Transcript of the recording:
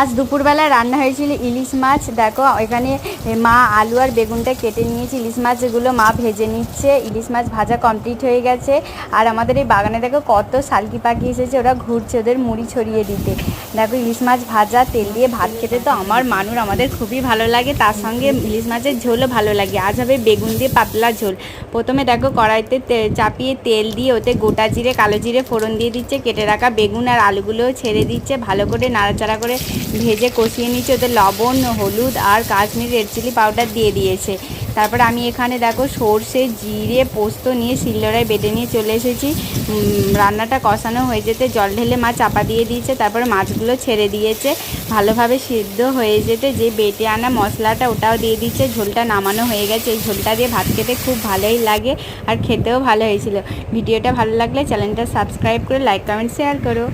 আজ দুপুরবেলা রান্না হয়েছিল ইলিশ মাছ। দেখো এখানে মা আলু আর বেগুনটা কেটে নিয়েছে, ইলিশ মাছগুলো মা ভেজে নিচ্ছে। ইলিশ মাছ ভাজা কমপ্লিট হয়ে গেছে। আর আমাদের এই বাগানে দেখো কত শালকি পাখি এসেছে, ওরা ঘুরছে ওদের মুড়ি ছড়িয়ে দিতে। দেখো ইলিশ মাছ ভাজা তেল দিয়ে ভাত খেতে তো আমাদের খুবই ভালো লাগে, তার সঙ্গে ইলিশ মাছের ঝোলও ভালো লাগে। আজ হবে বেগুন দিয়ে পাতলা ঝোল। প্রথমে দেখো কড়াইতে চাপিয়ে তেল দিয়ে ওতে গোটা জিরে কালো জিরে ফোড়ন দিয়ে দিচ্ছে, কেটে রাখা বেগুন আর আলুগুলোও ছেড়ে দিচ্ছে, ভালো করে নাড়াচাড়া করে ভেজে কষিয়ে নিচ্ছে। ওতে লবণ হলুদ আর কাশ্মীরি রেড চিলি পাউডার দিয়ে দিয়েছে। তারপর আমি এখানে দেখো সর্ষে জিরে পোস্ত নিয়ে শিলনোড়ায় বেটে নিয়ে চলে এসেছি। রান্নাটা কষানো হয়ে যেতে জল ঢেলে মা চাপা দিয়ে দিয়েছে, তারপরে মাছগুলো ছেড়ে দিয়েছে। ভালোভাবে সিদ্ধ হয়ে যেতে যে বেটে আনা মশলাটা ওটাও দিয়ে দিচ্ছে। ঝোলটা নামানো হয়ে গেছে। এই ঝোলটা দিয়ে ভাত খেতে খুব ভালোই লাগে আর খেতেও ভালো হয়েছিল। ভিডিওটা ভালো লাগলে চ্যানেলটা সাবস্ক্রাইব করে লাইক কমেন্ট শেয়ার করো।